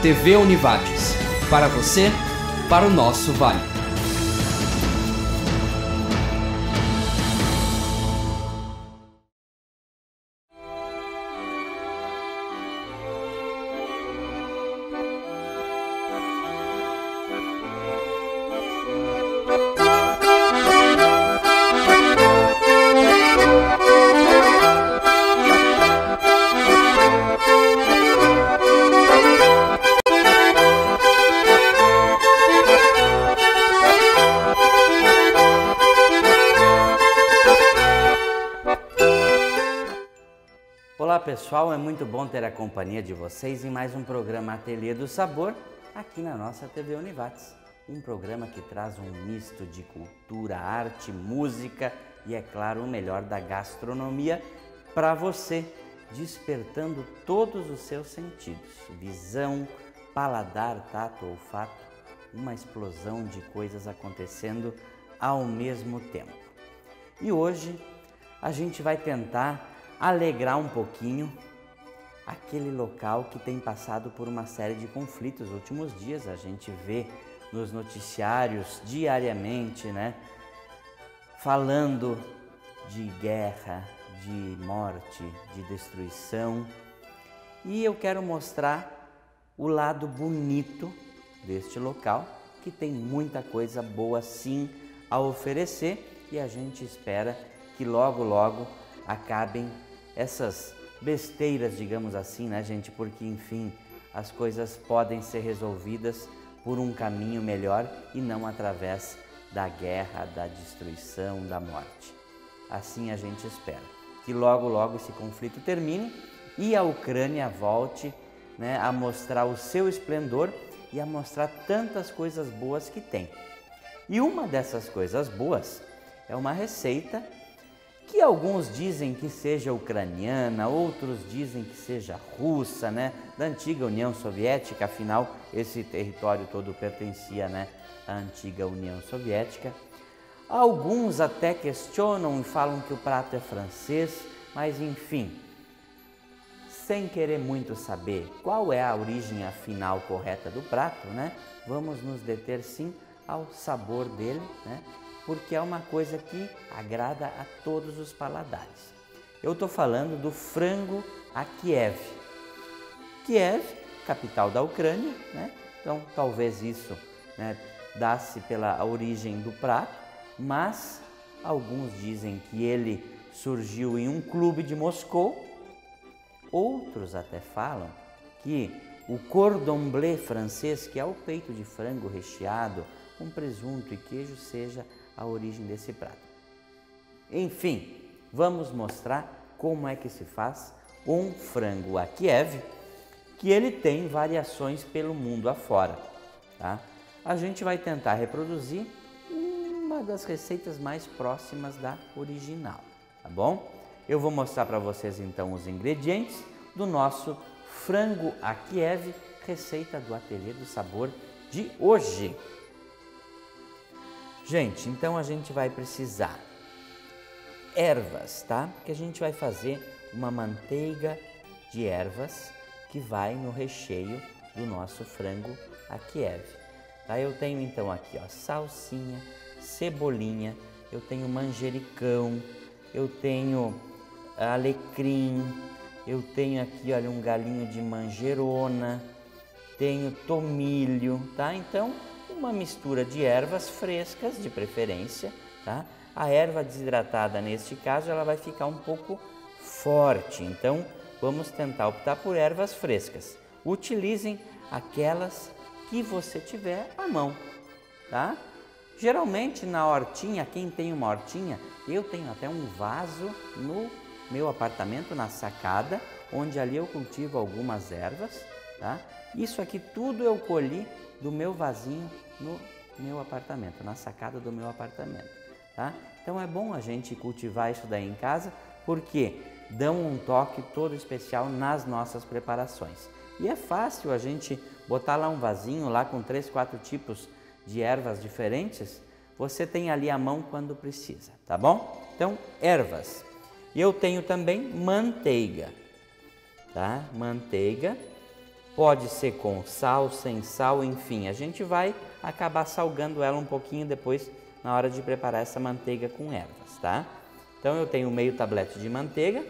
TV Univates. Para você, para o nosso Vale. Olá pessoal, é muito bom ter a companhia de vocês em mais um programa Ateliê do Sabor aqui na nossa TV Univates. Um programa que traz um misto de cultura, arte, música e, é claro, o melhor da gastronomia para você, despertando todos os seus sentidos. Visão, paladar, tato, olfato, uma explosão de coisas acontecendo ao mesmo tempo. E hoje a gente vai tentar alegrar um pouquinho aquele local que tem passado por uma série de conflitos. Nos últimos dias a gente vê nos noticiários diariamente, né, falando de guerra, de morte, de destruição. E eu quero mostrar o lado bonito deste local, que tem muita coisa boa sim a oferecer, e a gente espera que logo logo acabem essas besteiras, digamos assim, né, gente? Porque, enfim, as coisas podem ser resolvidas por um caminho melhor e não através da guerra, da destruição, da morte. Assim a gente espera que logo, logo esse conflito termine e a Ucrânia volte, né, a mostrar o seu esplendor e a mostrar tantas coisas boas que tem. E uma dessas coisas boas é uma receita que alguns dizem que seja ucraniana, outros dizem que seja russa, né, da antiga União Soviética, afinal esse território todo pertencia, né, à antiga União Soviética. Alguns até questionam e falam que o prato é francês, mas enfim, sem querer muito saber qual é a origem afinal correta do prato, né, vamos nos deter sim ao sabor dele, né, porque é uma coisa que agrada a todos os paladares. Eu estou falando do frango a Kiev. Kiev, capital da Ucrânia, né? Então talvez isso, né, dá-se pela origem do prato, mas alguns dizem que ele surgiu em um clube de Moscou, outros até falam que o cordon bleu francês, que é o peito de frango recheado com presunto e queijo, seja a origem desse prato. Enfim, vamos mostrar como é que se faz um frango a Kiev, que ele tem variações pelo mundo afora, tá? A gente vai tentar reproduzir uma das receitas mais próximas da original, tá bom? Eu vou mostrar para vocês então os ingredientes do nosso frango a Kiev, receita do Ateliê do Sabor de hoje. Gente, então a gente vai precisar ervas, tá? Porque a gente vai fazer uma manteiga de ervas que vai no recheio do nosso frango a Kiev. Tá? Eu tenho então aqui, ó, salsinha, cebolinha, eu tenho manjericão, eu tenho alecrim, eu tenho aqui, olha, um galinho de manjerona, tenho tomilho, tá? Então, uma mistura de ervas frescas, de preferência, tá? A erva desidratada, neste caso, ela vai ficar um pouco forte, então vamos tentar optar por ervas frescas. Utilizem aquelas que você tiver à mão, tá? Geralmente na hortinha, quem tem uma hortinha, eu tenho até um vaso no meu apartamento, na sacada, onde ali eu cultivo algumas ervas, tá? Isso aqui tudo eu colhi do meu vasinho no meu apartamento, na sacada do meu apartamento, tá? Então é bom a gente cultivar isso daí em casa, porque dão um toque todo especial nas nossas preparações. E é fácil a gente botar lá um vasinho lá com 3, 4 tipos de ervas diferentes, você tem ali à mão quando precisa, tá bom? Então, ervas. E eu tenho também manteiga, tá? Manteiga. Pode ser com sal, sem sal, enfim, a gente vai acabar salgando ela um pouquinho depois na hora de preparar essa manteiga com ervas, tá? Então eu tenho meio tablete de manteiga,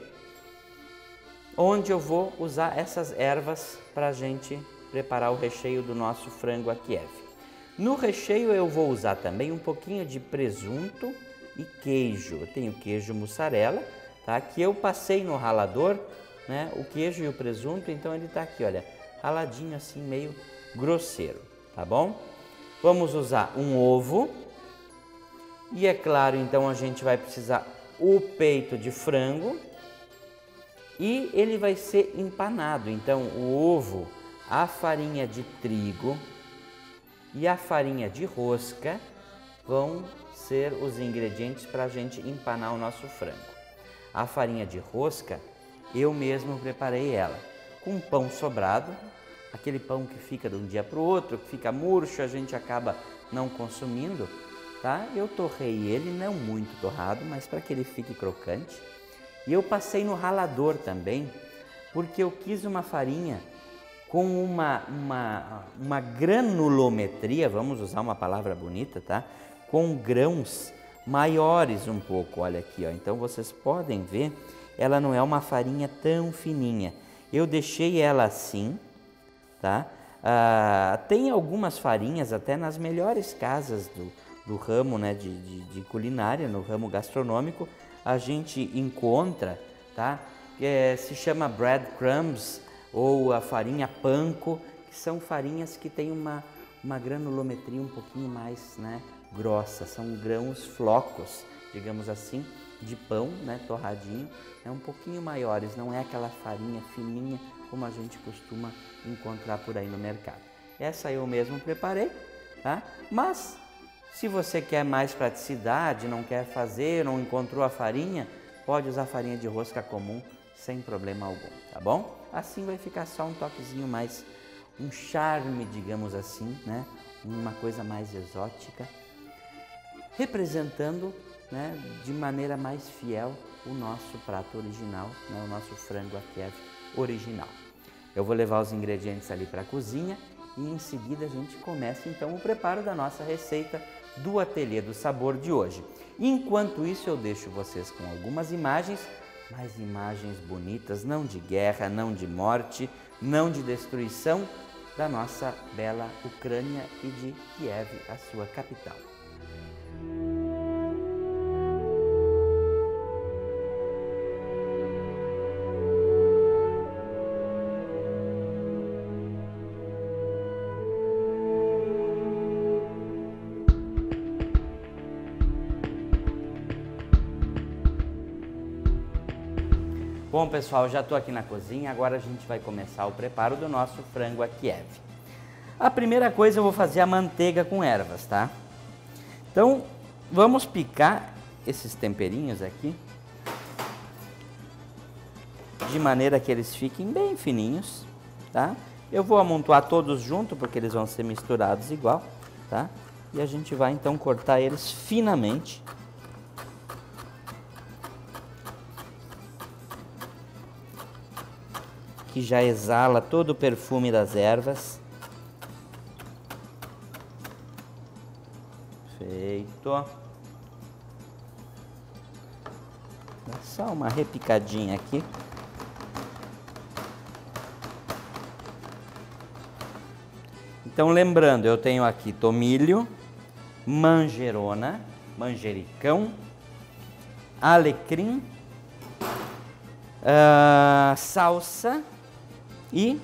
onde eu vou usar essas ervas para a gente preparar o recheio do nosso frango a Kiev. No recheio eu vou usar também um pouquinho de presunto e queijo. Eu tenho queijo mussarela, tá? Que eu passei no ralador, né? O queijo e o presunto, então ele tá aqui, olha, raladinho assim, meio grosseiro, tá bom? Vamos usar um ovo e é claro, então a gente vai precisar o peito de frango e ele vai ser empanado. Então o ovo, a farinha de trigo e a farinha de rosca vão ser os ingredientes para a gente empanar o nosso frango. A farinha de rosca eu mesmo preparei ela com pão sobrado, aquele pão que fica de um dia para o outro, que fica murcho, a gente acaba não consumindo, tá? Eu torrei ele, não muito torrado, mas para que ele fique crocante. E eu passei no ralador também, porque eu quis uma farinha com uma granulometria, vamos usar uma palavra bonita, tá? Com grãos maiores um pouco, olha aqui, ó. Então vocês podem ver, ela não é uma farinha tão fininha. Eu deixei ela assim, tá? Tem algumas farinhas até nas melhores casas do ramo, né, de culinária, no ramo gastronômico, a gente encontra, tá? Se chama breadcrumbs ou a farinha panko, que são farinhas que têm uma granulometria um pouquinho mais, né, grossa, são grãos flocos, digamos assim, de pão, né, torradinho, um pouquinho maiores, não é aquela farinha fininha como a gente costuma encontrar por aí no mercado. Essa eu mesmo preparei, tá? Mas se você quer mais praticidade, não quer fazer, não encontrou a farinha, pode usar farinha de rosca comum sem problema algum, tá bom? Assim vai ficar só um toquezinho mais, um charme, digamos assim, né? Uma coisa mais exótica, representando, né, de maneira mais fiel o nosso prato original, né, o nosso frango a Kiev original. Eu vou levar os ingredientes ali para a cozinha e em seguida a gente começa então o preparo da nossa receita do Ateliê do Sabor de hoje. Enquanto isso eu deixo vocês com algumas imagens, mas imagens bonitas, não de guerra, não de morte, não de destruição, da nossa bela Ucrânia e de Kiev, a sua capital. Bom, pessoal, já estou aqui na cozinha, agora a gente vai começar o preparo do nosso frango a Kiev. A primeira coisa eu vou fazer a manteiga com ervas, tá? Então, vamos picar esses temperinhos aqui, de maneira que eles fiquem bem fininhos, tá? Eu vou amontoar todos juntos, porque eles vão ser misturados igual, tá? E a gente vai então cortar eles finamente. Que já exala todo o perfume das ervas. Feito. Dá só uma repicadinha aqui. Então lembrando, eu tenho aqui tomilho, manjerona, manjericão, alecrim, salsa e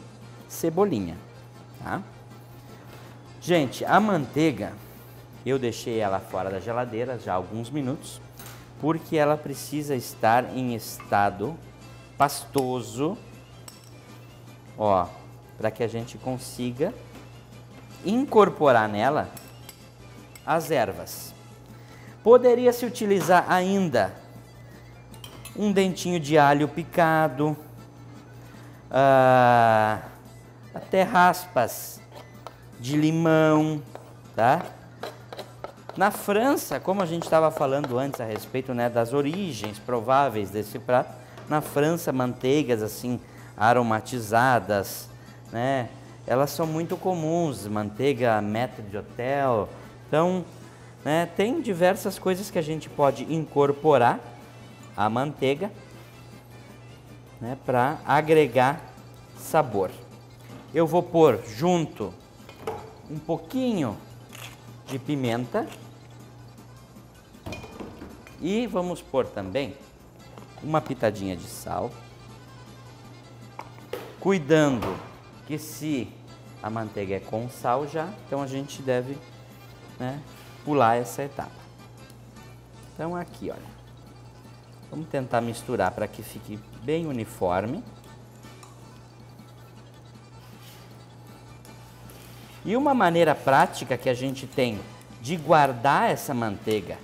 cebolinha, tá? Gente, a manteiga eu deixei ela fora da geladeira já há alguns minutos, porque ela precisa estar em estado pastoso, ó, para que a gente consiga incorporar nela as ervas. Poderia se utilizar ainda um dentinho de alho picado, até raspas de limão, tá? Na França, como a gente estava falando antes a respeito, né, das origens prováveis desse prato, na França manteigas assim aromatizadas, né? Elas são muito comuns, manteiga maître d'hôtel. Então, né, tem diversas coisas que a gente pode incorporar à manteiga, né, para agregar sabor. Eu vou pôr junto um pouquinho de pimenta e vamos pôr também uma pitadinha de sal, cuidando que se a manteiga é com sal já, então a gente deve, né, pular essa etapa. Então aqui, olha, vamos tentar misturar para que fique bem uniforme. E uma maneira prática que a gente tem de guardar essa manteiga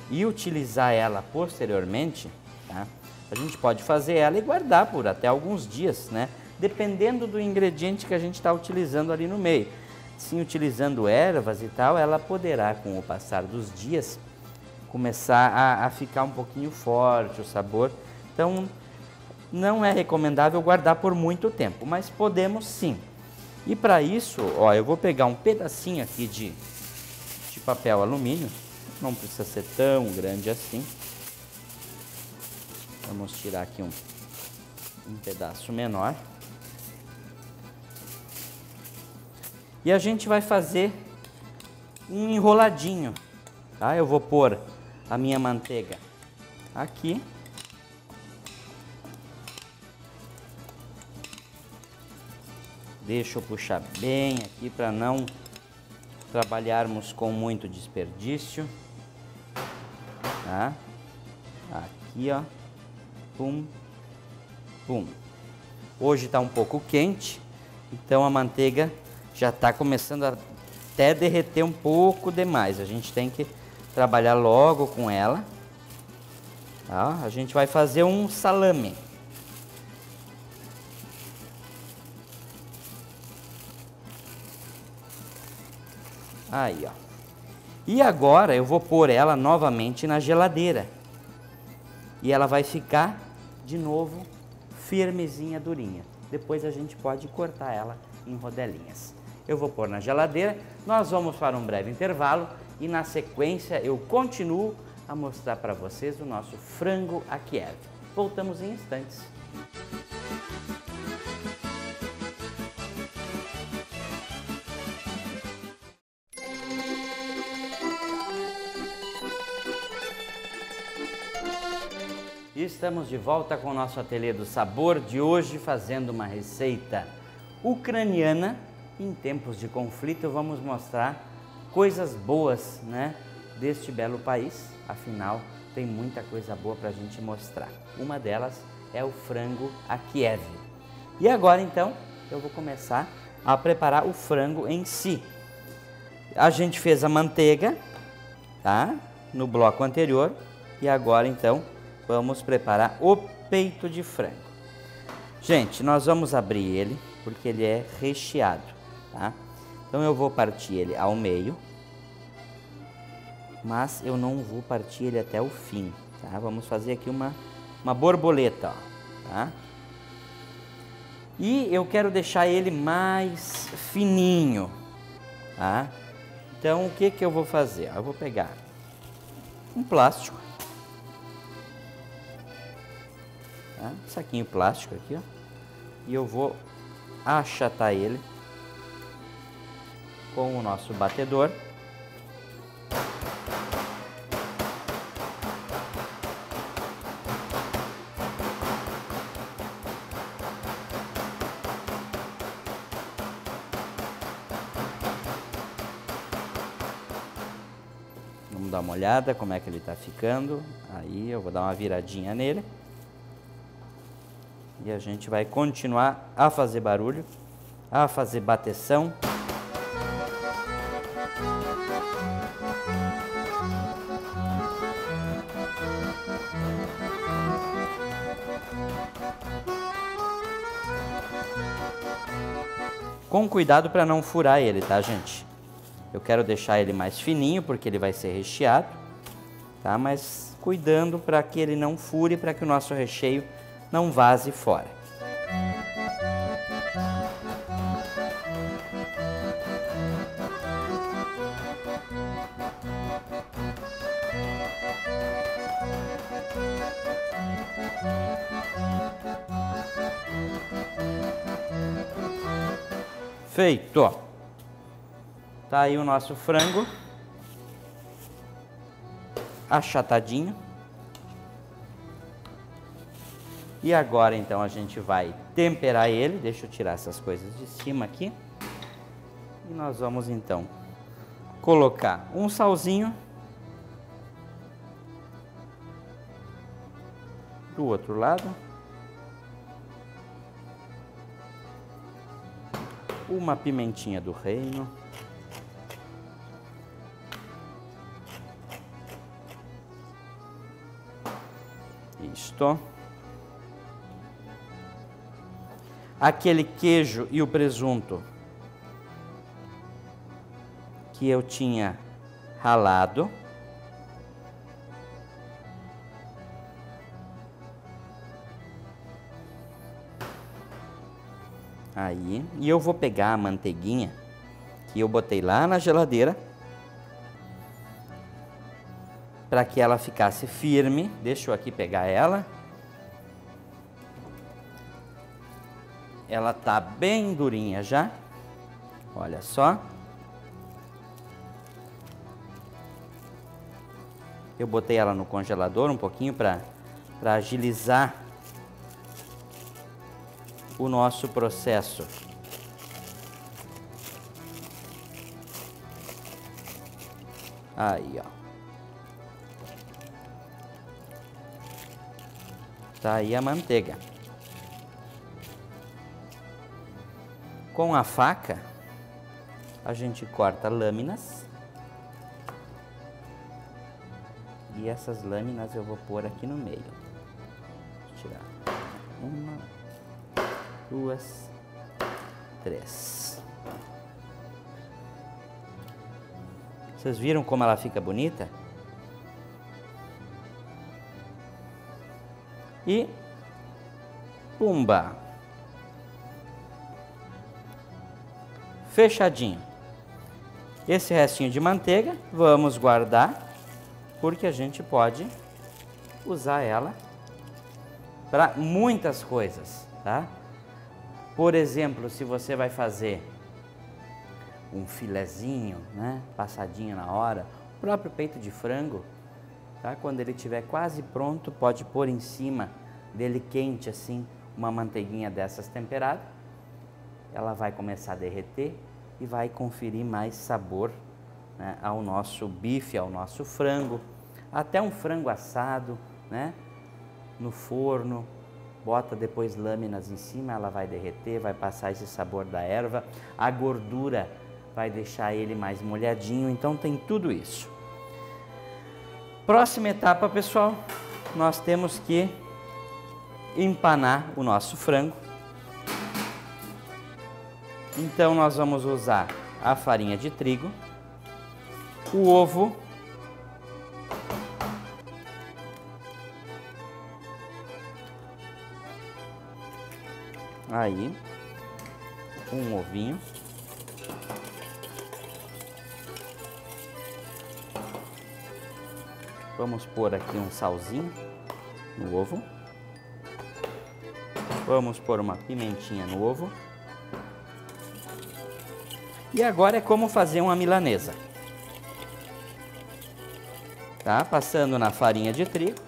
e utilizar ela posteriormente, tá? A gente pode fazer ela e guardar por até alguns dias, né? Dependendo do ingrediente que a gente está utilizando ali no meio. Sim, utilizando ervas e tal, ela poderá, com o passar dos dias, começar a ficar um pouquinho forte o sabor. Então, não é recomendável guardar por muito tempo, mas podemos sim. E para isso, ó, eu vou pegar um pedacinho aqui de papel alumínio, não precisa ser tão grande assim. Vamos tirar aqui um pedaço menor. E a gente vai fazer um enroladinho, tá? Eu vou pôr a minha manteiga aqui. Deixa eu puxar bem aqui para não trabalharmos com muito desperdício, tá? Aqui, ó, pum, pum. Hoje está um pouco quente, então a manteiga já está começando a até derreter um pouco demais. A gente tem que trabalhar logo com ela, tá? A gente vai fazer um salame. Aí, ó. E agora eu vou pôr ela novamente na geladeira. E ela vai ficar de novo firmezinha, durinha. Depois a gente pode cortar ela em rodelinhas. Eu vou pôr na geladeira, nós vamos para um breve intervalo e na sequência eu continuo a mostrar para vocês o nosso frango a Kiev. Voltamos em instantes. E estamos de volta com o nosso Ateliê do Sabor de hoje, fazendo uma receita ucraniana. Em tempos de conflito, vamos mostrar coisas boas, né, deste belo país. Afinal, tem muita coisa boa para a gente mostrar. Uma delas é o frango a Kiev. E agora, então, eu vou começar a preparar o frango em si. A gente fez a manteiga, tá, no bloco anterior. E agora, então, vamos preparar o peito de frango. Gente, nós vamos abrir ele porque ele é recheado, tá? Então eu vou partir ele ao meio, mas eu não vou partir ele até o fim, tá? Vamos fazer aqui uma borboleta, ó, tá? E eu quero deixar ele mais fininho, tá? Então o que que eu vou fazer? Eu vou pegar um plástico, tá? Um saquinho plástico aqui, ó, e eu vou achatar ele com o nosso batedor. Vamos dar uma olhada como é que ele está ficando. Aí eu vou dar uma viradinha nele. E a gente vai continuar a fazer barulho, a fazer bateção. Com cuidado para não furar ele, tá, gente? Eu quero deixar ele mais fininho porque ele vai ser recheado, tá? Mas cuidando para que ele não fure, para que o nosso recheio não vaze fora. Feito! Tá aí o nosso frango achatadinho. E agora então a gente vai temperar ele. Deixa eu tirar essas coisas de cima aqui. E nós vamos então colocar um salzinho. Do outro lado. Uma pimentinha do reino. Isto. Aquele queijo e o presunto que eu tinha ralado. Aí, e eu vou pegar a manteiguinha que eu botei lá na geladeira para que ela ficasse firme. Deixa eu aqui pegar ela. Ela tá bem durinha já. Olha só. Eu botei ela no congelador um pouquinho para agilizar o nosso processo. Aí, ó. Tá aí a manteiga. Com a faca, a gente corta lâminas. E essas lâminas eu vou pôr aqui no meio. Vou tirar uma, 2, 3. Vocês viram como ela fica bonita? E pumba! Fechadinho. Esse restinho de manteiga vamos guardar, porque a gente pode usar ela para muitas coisas, tá? Por exemplo, se você vai fazer um filezinho, né, passadinho na hora, o próprio peito de frango, tá? Quando ele estiver quase pronto, pode pôr em cima dele quente assim, uma manteiguinha dessas temperada. Ela vai começar a derreter e vai conferir mais sabor, né, ao nosso bife, ao nosso frango, até um frango assado, né, no forno. Bota depois lâminas em cima, ela vai derreter, vai passar esse sabor da erva, a gordura vai deixar ele mais molhadinho, então tem tudo isso. Próxima etapa, pessoal, nós temos que empanar o nosso frango. Então nós vamos usar a farinha de trigo, o ovo, aí, um ovinho, vamos pôr aqui um salzinho no ovo, vamos pôr uma pimentinha no ovo, e agora é como fazer uma milanesa, tá? Passando na farinha de trigo,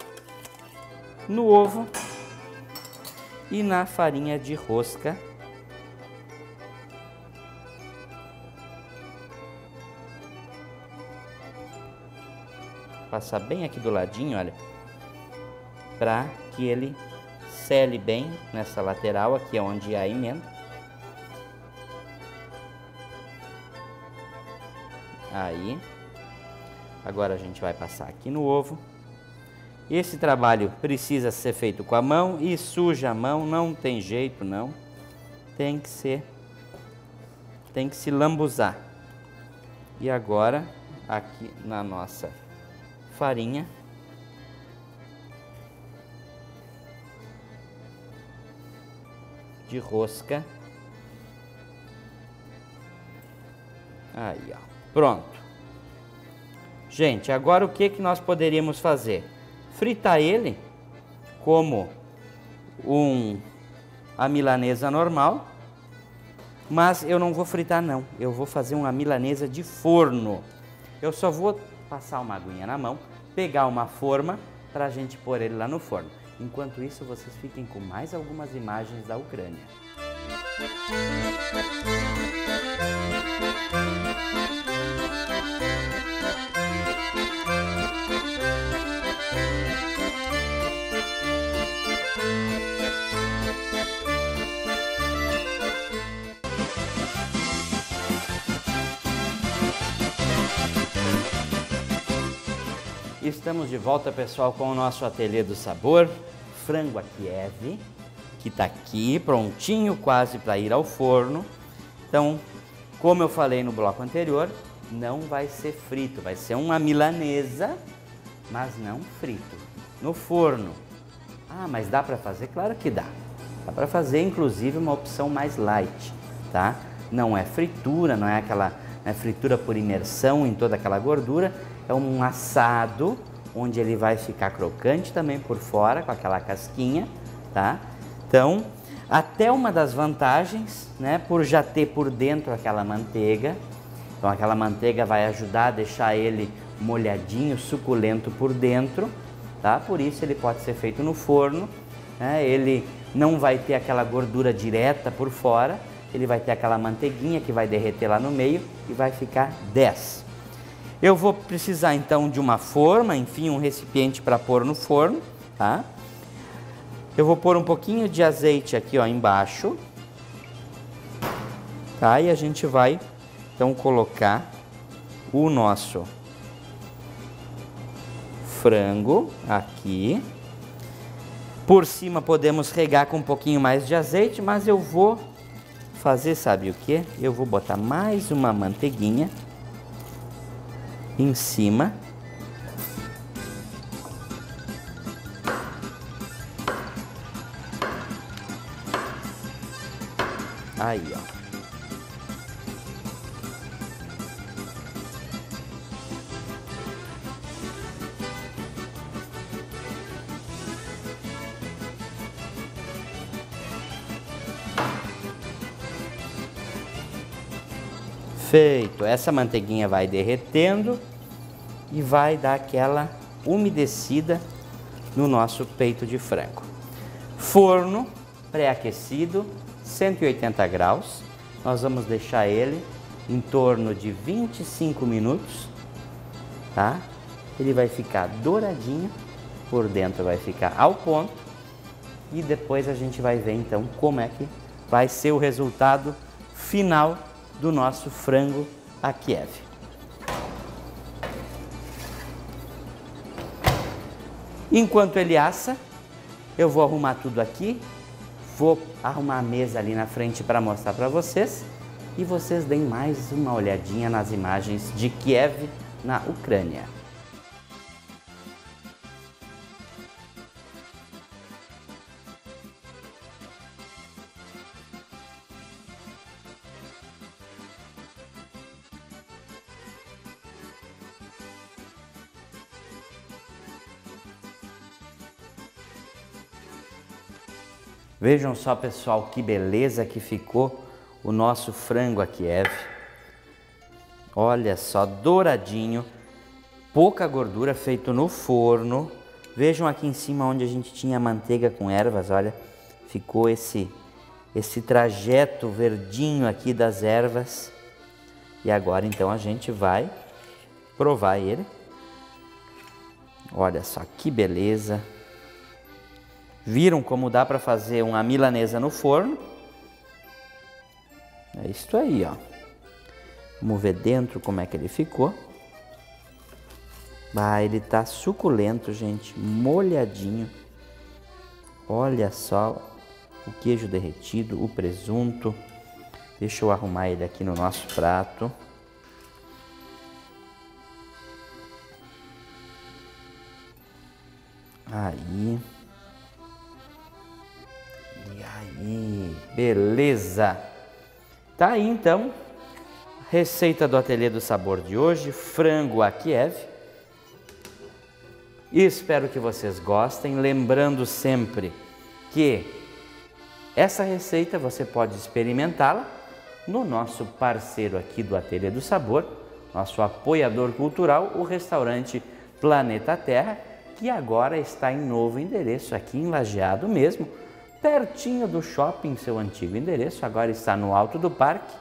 no ovo e na farinha de rosca. Passar bem aqui do ladinho, olha, para que ele sele bem nessa lateral, aqui é onde há a emenda. Aí, agora a gente vai passar aqui no ovo. Esse trabalho precisa ser feito com a mão e suja a mão, não tem jeito não. Tem que se lambuzar. E agora, aqui na nossa farinha, de rosca. Aí, ó. Pronto. Gente, agora o que nós poderíamos fazer? Fritar ele como a milanesa normal. mas eu não vou fritar não, eu vou fazer uma milanesa de forno. Eu só vou passar uma aguinha na mão, pegar uma forma para a gente pôr ele lá no forno. Enquanto isso, vocês fiquem com mais algumas imagens da Ucrânia. Estamos de volta, pessoal, com o nosso Ateliê do Sabor, frango a Kiev, que está aqui prontinho quase para ir ao forno. Então, como eu falei no bloco anterior, não vai ser frito, vai ser uma milanesa, mas não frito, no forno. Ah, mas dá para fazer? Claro que dá. Dá para fazer, inclusive, uma opção mais light, tá? Não é fritura, não é aquela fritura por imersão em toda aquela gordura. É um assado, onde ele vai ficar crocante também por fora, com aquela casquinha, tá? Então, até uma das vantagens, né, por já ter por dentro aquela manteiga, então aquela manteiga vai ajudar a deixar ele molhadinho, suculento por dentro, tá? Por isso ele pode ser feito no forno, né? Ele não vai ter aquela gordura direta por fora, ele vai ter aquela manteiguinha que vai derreter lá no meio e vai ficar 10. Eu vou precisar então de uma forma, enfim, um recipiente para pôr no forno, tá? Eu vou pôr um pouquinho de azeite aqui, ó, embaixo, tá? E a gente vai então colocar o nosso frango aqui. Por cima podemos regar com um pouquinho mais de azeite, mas eu vou fazer, sabe o que? Eu vou botar mais uma manteiguinha em cima. Aí, ó. Feito. Essa manteiguinha vai derretendo e vai dar aquela umedecida no nosso peito de frango. Forno pré-aquecido, 180 graus. Nós vamos deixar ele em torno de 25 minutos, tá? Ele vai ficar douradinho, por dentro vai ficar ao ponto. E depois a gente vai ver então como é que vai ser o resultado final do nosso frango a Kiev. Enquanto ele assa, eu vou arrumar tudo aqui, vou arrumar a mesa ali na frente para mostrar para vocês e vocês deem mais uma olhadinha nas imagens de Kiev, na Ucrânia. Vejam só, pessoal, que beleza que ficou o nosso frango a Kiev. Olha só, douradinho, pouca gordura, feito no forno. Vejam aqui em cima onde a gente tinha manteiga com ervas, olha, ficou esse trajeto verdinho aqui das ervas. E agora então a gente vai provar ele. Olha só que beleza. Viram como dá para fazer uma milanesa no forno? É isso aí, ó. Vamos ver dentro como é que ele ficou. Ah, ele tá suculento, gente, molhadinho. Olha só o queijo derretido, o presunto. Deixa eu arrumar ele aqui no nosso prato. Aí. E aí, beleza! Tá aí então, receita do Ateliê do Sabor de hoje, frango a Kiev. E espero que vocês gostem, lembrando sempre que essa receita você pode experimentá-la no nosso parceiro aqui do Ateliê do Sabor, nosso apoiador cultural, o restaurante Planeta Terra, que agora está em novo endereço aqui em Lajeado mesmo, pertinho do shopping, seu antigo endereço, agora está no alto do parque,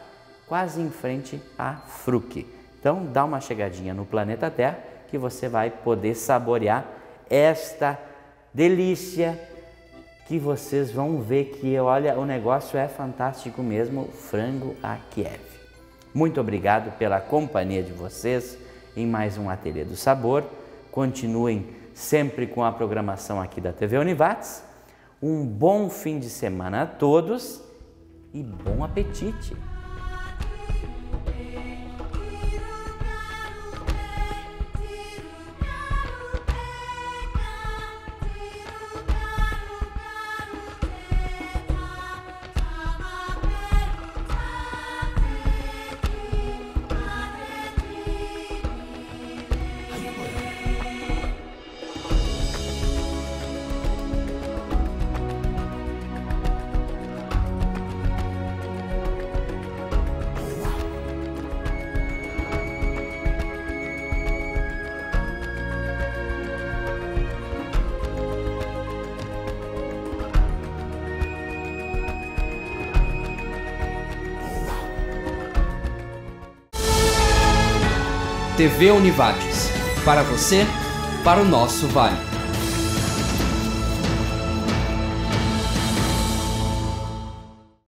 quase em frente à Fruc. Então dá uma chegadinha no Planeta Terra que você vai poder saborear esta delícia que vocês vão ver que, olha, o negócio é fantástico mesmo, frango a Kiev. Muito obrigado pela companhia de vocês em mais um Ateliê do Sabor. Continuem sempre com a programação aqui da TV Univates. Um bom fim de semana a todos e bom apetite! TV Univates, para você, para o nosso vale.